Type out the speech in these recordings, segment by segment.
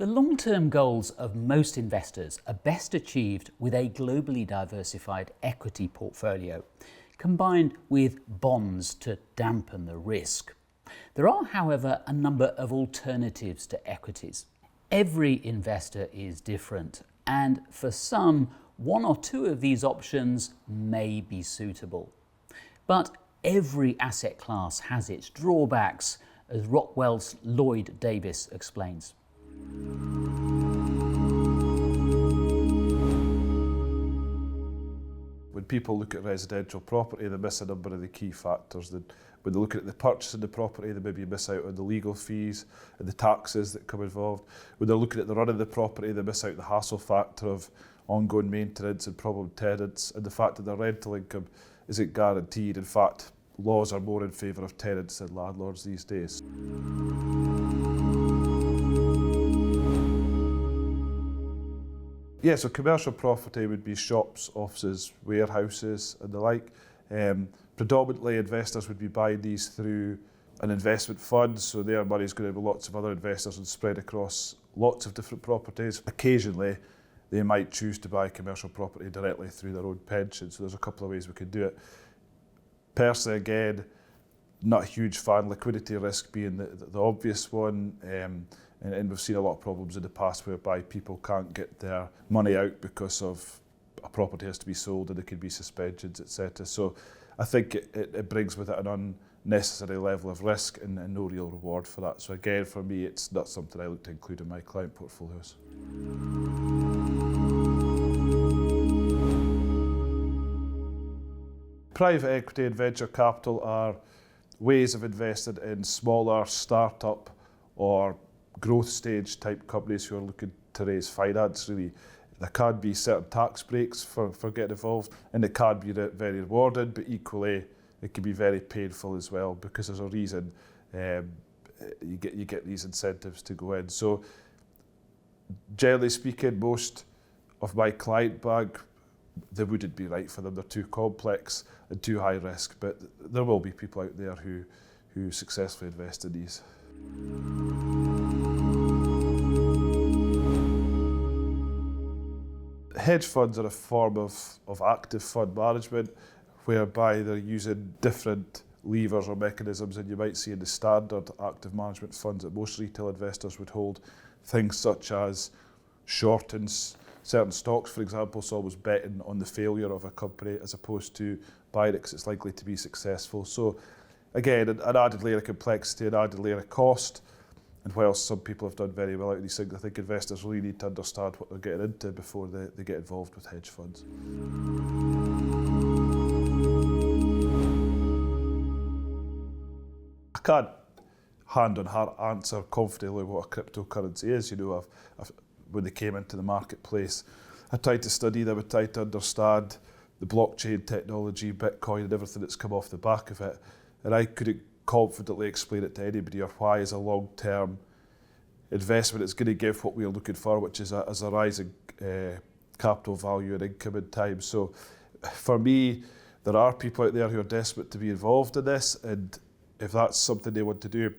The long-term goals of most investors are best achieved with a globally diversified equity portfolio, combined with bonds to dampen the risk. There are, however, a number of alternatives to equities. Every investor is different, and for some, one or two of these options may be suitable. But every asset class has its drawbacks, as Rockwealth's Lloyd Davies explains. When people look at residential property, they miss a number of the key factors. When they look at the purchase of the property, they maybe miss out on the legal fees and the taxes that come involved. When they're looking at the run of the property, they miss out the hassle factor of ongoing maintenance and problem tenants, and the fact that their rental income isn't guaranteed. In fact, laws are more in favour of tenants than landlords these days. Yeah, so commercial property would be shops, offices, warehouses and the like. Predominantly investors would be buying these through an investment fund, so their money is going to be lots of other investors and spread across lots of different properties. Occasionally they might choose to buy commercial property directly through their own pension, so there's a couple of ways we could do it. Personally, again, not a huge fan, liquidity risk being the obvious one. And we've seen a lot of problems in the past whereby people can't get their money out because of a property has to be sold and there could be suspensions, etc. So I think it brings with it an unnecessary level of risk and no real reward for that. So again, for me, it's not something I look to include in my client portfolios. Private equity and venture capital are ways of investing in smaller startup or growth stage type companies who are looking to raise finance. Really, there can be certain tax breaks for getting involved, and it can be very rewarding, but equally it can be very painful as well, because there's a reason you get these incentives to go in. So generally speaking, most of my client bag, they wouldn't be right for them. They're too complex and too high risk, but there will be people out there who successfully invest in these. Hedge funds are a form of active fund management whereby they're using different levers or mechanisms than you might see in the standard active management funds that most retail investors would hold. Things such as shorting certain stocks, for example, so always betting on the failure of a company as opposed to buying it because it's likely to be successful. So again, an added layer of complexity, an added layer of cost. And whilst some people have done very well out of these things, I think investors really need to understand what they're getting into before they get involved with hedge funds. I can't hand on heart answer confidently what a cryptocurrency is. You know, when they came into the marketplace, I tried to study them, I tried to understand the blockchain technology, Bitcoin and everything that's come off the back of it, and I couldn't confidently explain it to anybody, or why as a long-term investment it's going to give what we're looking for, which is a rising capital value and income in time. So for me, there are people out there who are desperate to be involved in this, and if that's something they want to do,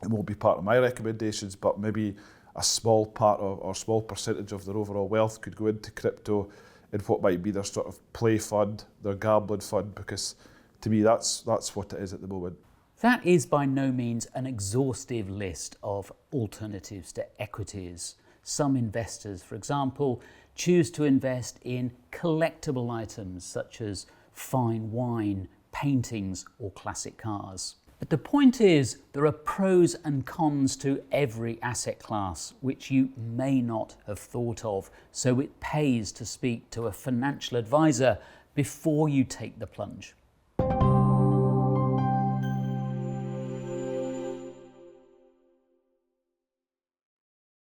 it won't be part of my recommendations, but maybe a small part of, or small percentage of their overall wealth could go into crypto in what might be their sort of play fund, their gambling fund, because to me that's what it is at the moment. That is by no means an exhaustive list of alternatives to equities. Some investors, for example, choose to invest in collectible items such as fine wine, paintings or classic cars. But the point is, there are pros and cons to every asset class which you may not have thought of, so it pays to speak to a financial advisor before you take the plunge.